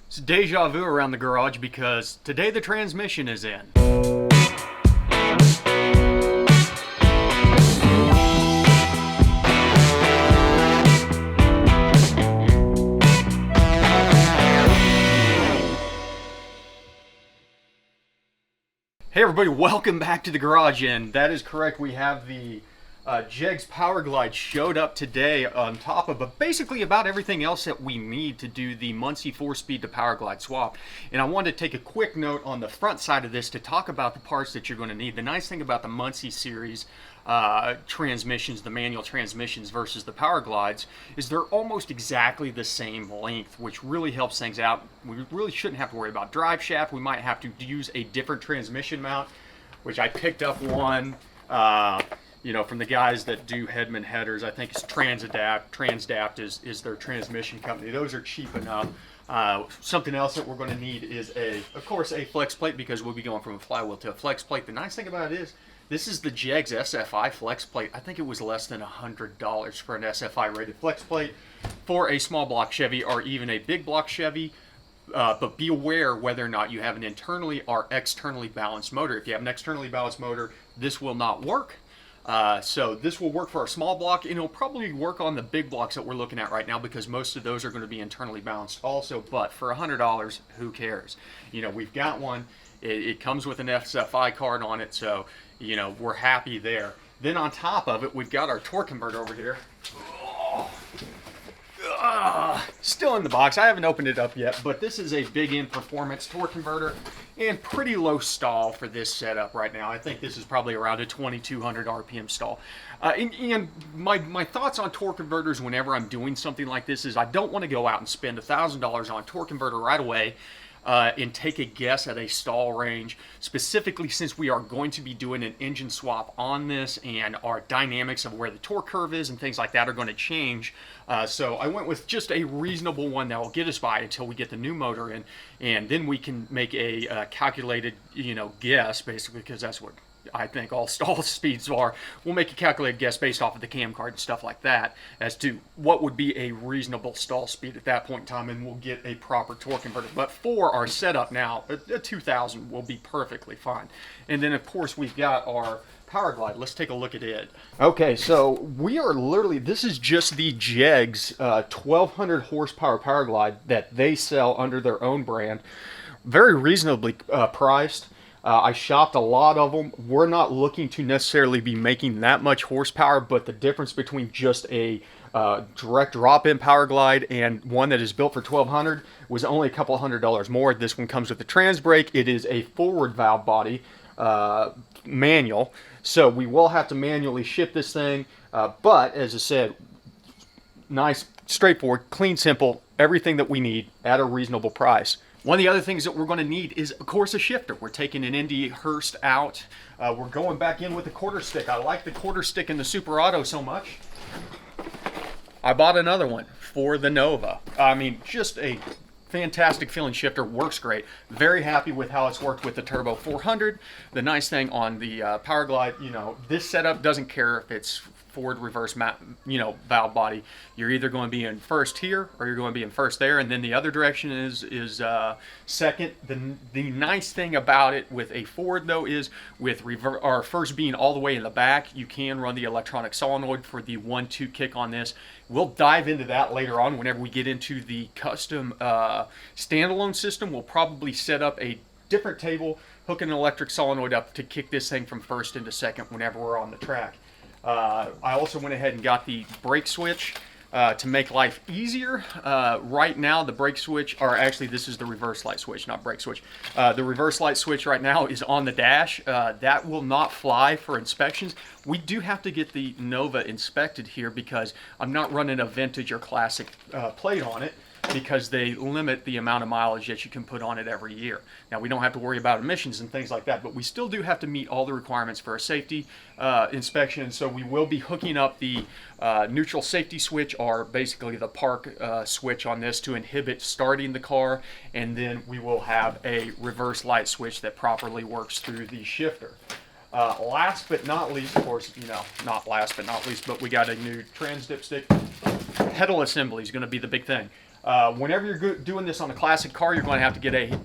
It's deja vu around the garage because today the transmission is in. Hey everybody, welcome back to the garage, and that is correct. We have the Jegs Powerglide showed up today on top of basically about everything else that we need to do the Muncie 4-speed to Powerglide swap. And I wanted to take a quick note on the front side of this to talk about the parts that you're going to need. The nice thing about the Muncie series transmissions, the manual transmissions versus the Powerglides, is they're almost exactly the same length, which really helps things out. We really shouldn't have to worry about drive shaft. We might have to use a different transmission mount, which I picked up one from the guys that do Hedman headers. I think it's Transdapt is their transmission company. Those are cheap enough. Something else that we're going to need is of course a flex plate, because we'll be going from a flywheel to a flex plate. The nice thing about it is this is the Jegs SFI flex plate. I think it was less than $100 for an SFI rated flex plate for a small block Chevy or even a big block Chevy. But be aware whether or not you have an internally or externally balanced motor. If you have an externally balanced motor, this will not work. So this will work for a small block, and it'll probably work on the big blocks that we're looking at right now, because most of those are going to be internally balanced also. But for $100, who cares? We've got one. It comes with an SFI card on it, so we're happy there. Then on top of it, we've got our torque converter over here. Still in the box. I haven't opened it up yet, but this is a big end performance torque converter and pretty low stall for this setup right now. I think this is probably around a 2200 RPM stall. And my thoughts on torque converters whenever I'm doing something like this is I don't want to go out and spend $1,000 on a torque converter right away and take a guess at a stall range, specifically since we are going to be doing an engine swap on this, and our dynamics of where the torque curve is and things like that are going to change. So I went with just a reasonable one that will get us by until we get the new motor in, and then we can make a calculated guess, basically, because that's what I think all stall speeds are. We'll make a calculated guess based off of the cam card and stuff like that as to what would be a reasonable stall speed at that point in time, and we'll get a proper torque converter. But for our setup now, a 2000 will be perfectly fine. And then of course we've got our Powerglide. Let's take a look at it. Okay, so we are literally, this is just the Jegs 1200 horsepower Powerglide that they sell under their own brand. Very reasonably priced. I shopped a lot of them. We're not looking to necessarily be making that much horsepower, but the difference between just a direct drop-in Powerglide and one that is built for 1200 was only a couple $100 more. This one comes with a trans brake. It is a forward valve body manual, so we will have to manually ship this thing. But as I said, nice, straightforward, clean, simple, everything that we need at a reasonable price. One of the other things that we're going to need is, of course, a shifter. We're taking an Indy Hurst out. We're going back in with the quarter stick. I like the quarter stick in the Super Auto so much, I bought another one for the Nova. I mean, just a fantastic feeling shifter, works great. Very happy with how it's worked with the Turbo 400. The nice thing on the Powerglide, this setup doesn't care if it's forward, reverse, valve body. You're either going to be in first here or you're going to be in first there, and then the other direction is second. The nice thing about it with a forward though is with first being all the way in the back, you can run the electronic solenoid for the 1-2 kick on this. We'll dive into that later on whenever we get into the custom standalone system. We'll probably set up a different table, hook an electric solenoid up to kick this thing from first into second whenever we're on the track. I also went ahead and got the brake switch to make life easier. Right now the brake switch, or actually this is the reverse light switch, not brake switch. The reverse light switch right now is on the dash. That will not fly for inspections. We do have to get the Nova inspected here because I'm not running a vintage or classic plate on it, because they limit the amount of mileage that you can put on it every year. Now, we don't have to worry about emissions and things like that, but we still do have to meet all the requirements for a safety inspection. So we will be hooking up the neutral safety switch, or basically the park switch on this, to inhibit starting the car, and then we will have a reverse light switch that properly works through the shifter. Last but not least, of course, not last but not least, but we got a new trans dipstick. Pedal assembly is going to be the big thing. Whenever you're doing this on a classic car, you're going to have to get a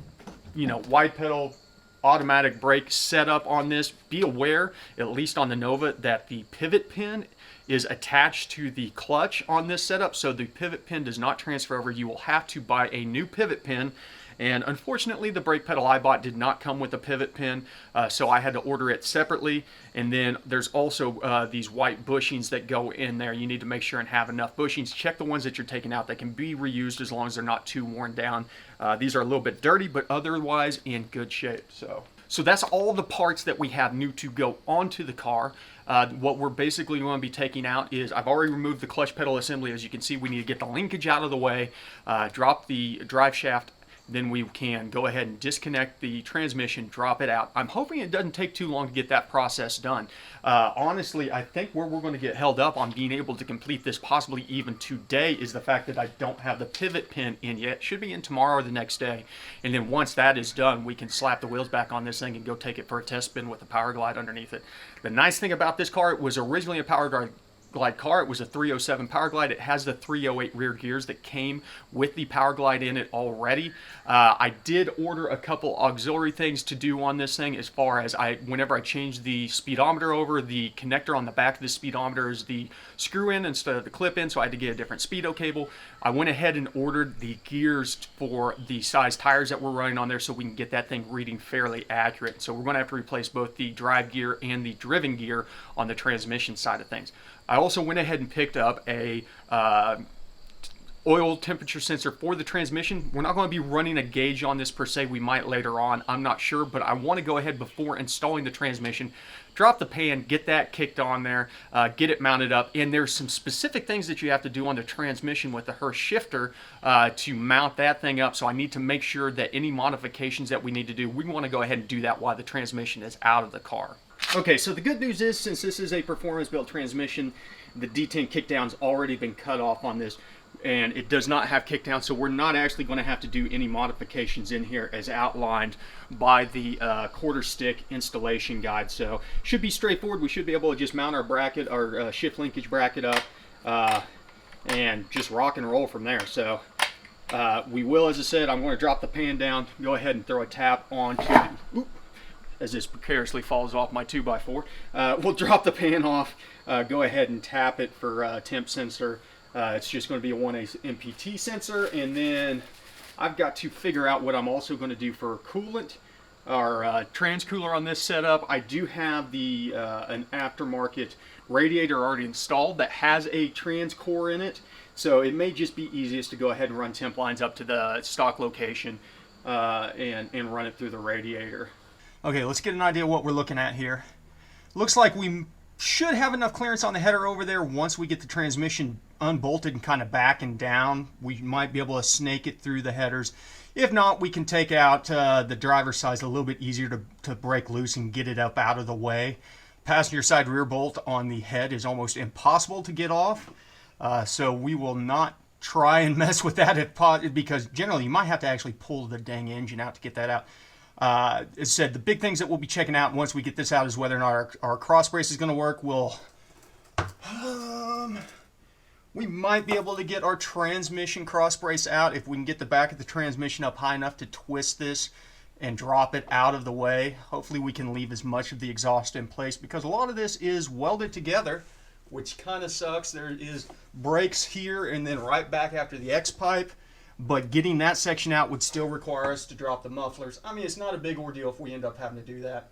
wide pedal automatic brake setup on this. Be aware, at least on the Nova, that the pivot pin is attached to the clutch on this setup, so the pivot pin does not transfer over. You will have to buy a new pivot pin, and unfortunately the brake pedal I bought did not come with a pivot pin, so I had to order it separately. And then there's also these white bushings that go in there. You need to make sure and have enough bushings. Check the ones that you're taking out. They can be reused as long as they're not too worn down. These are a little bit dirty, but otherwise in good shape. So that's all the parts that we have new to go onto the car. What we're basically going to be taking out is, I've already removed the clutch pedal assembly. As you can see, we need to get the linkage out of the way, drop the drive shaft, then we can go ahead and disconnect the transmission, drop it out. I'm hoping it doesn't take too long to get that process done. Honestly, I think where we're going to get held up on being able to complete this possibly even today is the fact that I don't have the pivot pin in yet. It should be in tomorrow or the next day. And then once that is done, we can slap the wheels back on this thing and go take it for a test spin with the Powerglide underneath it. The nice thing about this car, it was originally a Powerglide car. It was a 307 Powerglide. It has the 308 rear gears that came with the Powerglide in it already. I did order a couple auxiliary things to do on this thing, as far as whenever I changed the speedometer over, the connector on the back of the speedometer is the screw in instead of the clip in, so I had to get a different speedo cable. I went ahead and ordered the gears for the size tires that we're running on there, so we can get that thing reading fairly accurate. So we're going to have to replace both the drive gear and the driven gear on the transmission side of things. I also went ahead and picked up a oil temperature sensor for the transmission. We're not going to be running a gauge on this per se. We might later on, I'm not sure, but I want to go ahead before installing the transmission, drop the pan, get that kicked on there, get it mounted up. And there's some specific things that you have to do on the transmission with the Hurst shifter to mount that thing up. So I need to make sure that any modifications that we need to do, we want to go ahead and do that while the transmission is out of the car. Okay, so the good news is, since this is a performance-built transmission, the D10 kickdown's already been cut off on this, and it does not have kickdown, so we're not actually going to have to do any modifications in here as outlined by the quarter stick installation guide. So should be straightforward. We should be able to just mount our bracket, our shift linkage bracket up, and just rock and roll from there. So we will, as I said, I'm going to drop the pan down, go ahead and throw a tap onto the, as this precariously falls off my 2x4. We'll drop the pan off, go ahead and tap it for temp sensor. It's just going to be a 1A MPT sensor, and then I've got to figure out what I'm also going to do for coolant, our trans cooler on this setup. I do have the an aftermarket radiator already installed that has a trans core in it, so it may just be easiest to go ahead and run temp lines up to the stock location and run it through the radiator. Okay, let's get an idea of what we're looking at here. Looks like we should have enough clearance on the header over there. Once we get the transmission unbolted and kind of backing down, we might be able to snake it through the headers. If not, we can take out the driver's side a little bit easier to break loose and get it up out of the way. Passenger side rear bolt on the head is almost impossible to get off, so we will not try and mess with that because generally you might have to actually pull the dang engine out to get that out. As I said, the big things that we'll be checking out once we get this out is whether or not our cross brace is going to work. We might be able to get our transmission cross brace out if we can get the back of the transmission up high enough to twist this and drop it out of the way. Hopefully we can leave as much of the exhaust in place, because a lot of this is welded together, which kind of sucks. There is brakes here and then right back after the X-pipe. But getting that section out would still require us to drop the mufflers. I mean, it's not a big ordeal if we end up having to do that.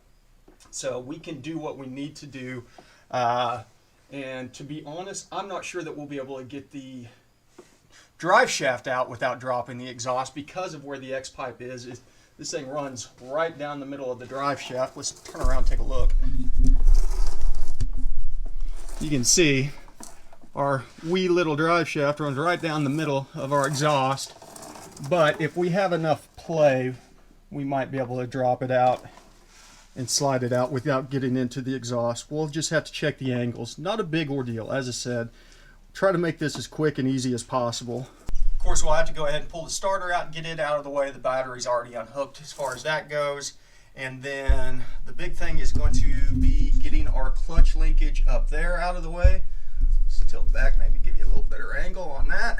So we can do what we need to do. And to be honest, I'm not sure that we'll be able to get the drive shaft out without dropping the exhaust because of where the X-pipe is. This thing runs right down the middle of the drive shaft. Let's turn around and take a look. You can see our wee little drive shaft runs right down the middle of our exhaust, but if we have enough play, we might be able to drop it out and slide it out without getting into the exhaust. We'll just have to check the angles. Not a big ordeal, as I said. Try to make this as quick and easy as possible. Of course, we'll have to go ahead and pull the starter out and get it out of the way. The battery's already unhooked as far as that goes. And then the big thing is going to be getting our clutch linkage up there out of the way. Tilt back, maybe give you a little better angle on that.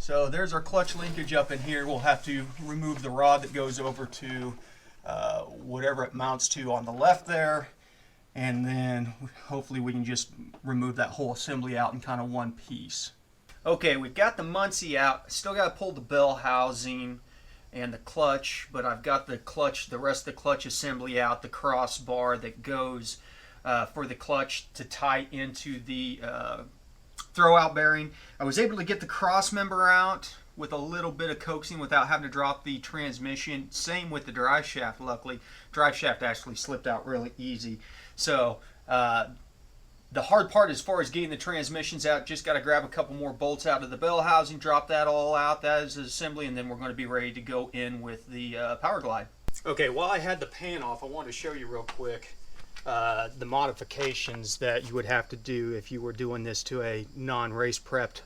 So there's our clutch linkage up in here. We'll have to remove the rod that goes over to whatever it mounts to on the left there. And then hopefully we can just remove that whole assembly out in kind of one piece. Okay, we've got the Muncie out. Still got to pull the bell housing and the clutch, but I've got the clutch, the rest of the clutch assembly out, the crossbar that goes for the clutch to tie into the throwout bearing. I was able to get the cross member out with a little bit of coaxing without having to drop the transmission. Same with the drive shaft, luckily. Drive shaft actually slipped out really easy. So the hard part as far as getting the transmissions out, just got to grab a couple more bolts out of the bell housing, drop that all out. That is assembly, and then we're going to be ready to go in with the Powerglide. Okay, while I had the pan off, I wanted to show you real quick the modifications that you would have to do if you were doing this to a non-race prepped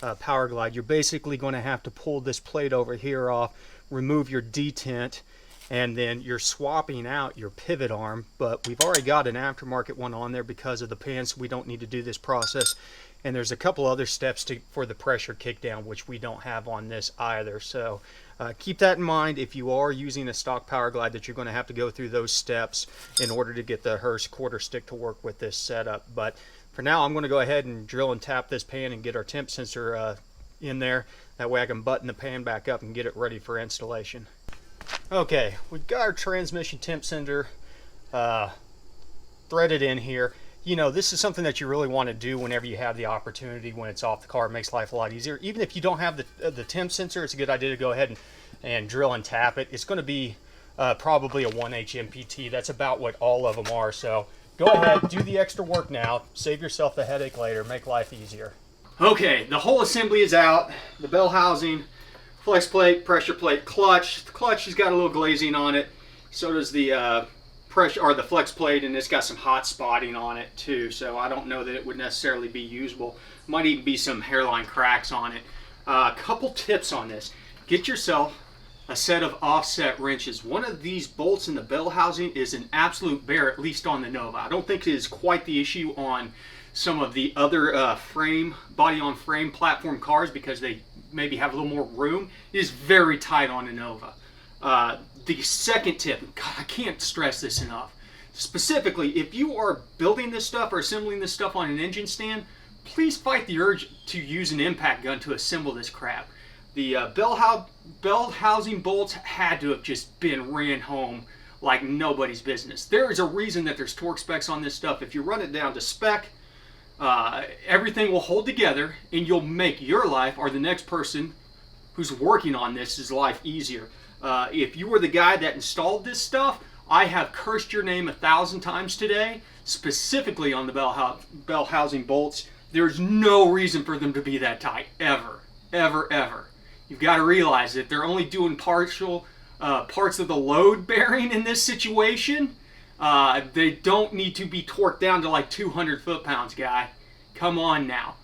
Powerglide. You're basically going to have to pull this plate over here off, remove your detent, and then you're swapping out your pivot arm, but we've already got an aftermarket one on there because of the pan, so we don't need to do this process. And there's a couple other steps for the pressure kickdown, which we don't have on this either. So keep that in mind if you are using a stock Powerglide, that you're going to have to go through those steps in order to get the Hurst quarter stick to work with this setup. But for now, I'm going to go ahead and drill and tap this pan and get our temp sensor in there. That way I can button the pan back up and get it ready for installation. Okay, we've got our transmission temp sensor threaded in here. You know, this is something that you really want to do whenever you have the opportunity when it's off the car. It makes life a lot easier. Even if you don't have the temp sensor, it's a good idea to go ahead and drill and tap it. It's going to be probably a 1H MPT. That's about what all of them are. So go ahead, do the extra work now. Save yourself the headache later. Make life easier. Okay, the whole assembly is out. The bell housing, flex plate, pressure plate, clutch. The clutch has got a little glazing on it. So does the pressure or the flex plate, and it's got some hot spotting on it too. So I don't know that it would necessarily be usable. Might even be some hairline cracks on it. A couple tips on this: get yourself a set of offset wrenches. One of these bolts in the bell housing is an absolute bear, at least on the Nova. I don't think it is quite the issue on some of the other body on frame platform cars, because they maybe have a little more room. It is very tight on the Nova. The second tip, God, I can't stress this enough. Specifically, if you are building this stuff or assembling this stuff on an engine stand, please fight the urge to use an impact gun to assemble this crap. The bell housing bolts had to have just been ran home like nobody's business. There is a reason that there's torque specs on this stuff. If you run it down to spec, everything will hold together, and you'll make your life or the next person who's working on this' life easier. If you were the guy that installed this stuff, I have cursed your name 1,000 times today, specifically on the bell housing bolts. There's no reason for them to be that tight, ever, ever, ever. You've got to realize that they're only doing partial parts of the load bearing in this situation. They don't need to be torqued down to like 200 foot-pounds, guy. Come on now.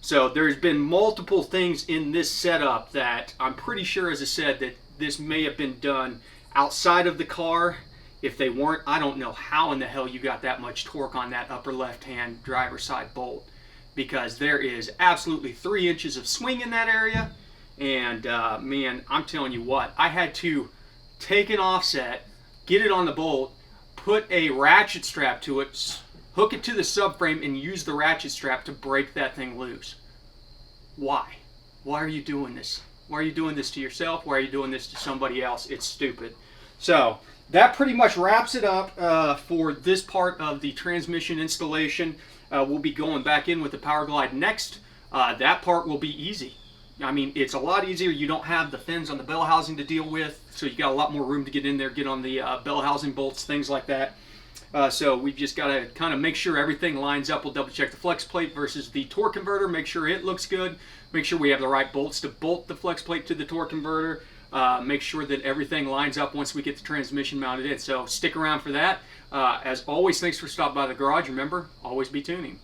So there's been multiple things in this setup that I'm pretty sure, as I said, that this may have been done outside of the car. If they weren't, I don't know how in the hell you got that much torque on that upper left-hand driver's side bolt, because there is absolutely 3 inches of swing in that area. And man, I'm telling you what, I had to take an offset, get it on the bolt, put a ratchet strap to it, hook it to the subframe, and use the ratchet strap to break that thing loose. Why? Why are you doing this? Why are you doing this to yourself? Why are you doing this to somebody else? It's stupid. So that pretty much wraps it up for this part of the transmission installation. We'll be going back in with the Powerglide next. That part will be easy. I mean, it's a lot easier. You don't have the fins on the bell housing to deal with, so you got a lot more room to get in there, get on the bell housing bolts, things like that. So we've just got to kind of make sure everything lines up. We'll double check the flex plate versus the torque converter, make sure it looks good, make sure we have the right bolts to bolt the flex plate to the torque converter, make sure that everything lines up once we get the transmission mounted in. So stick around for that. As always, thanks for stopping by the garage. Remember, always be tuning.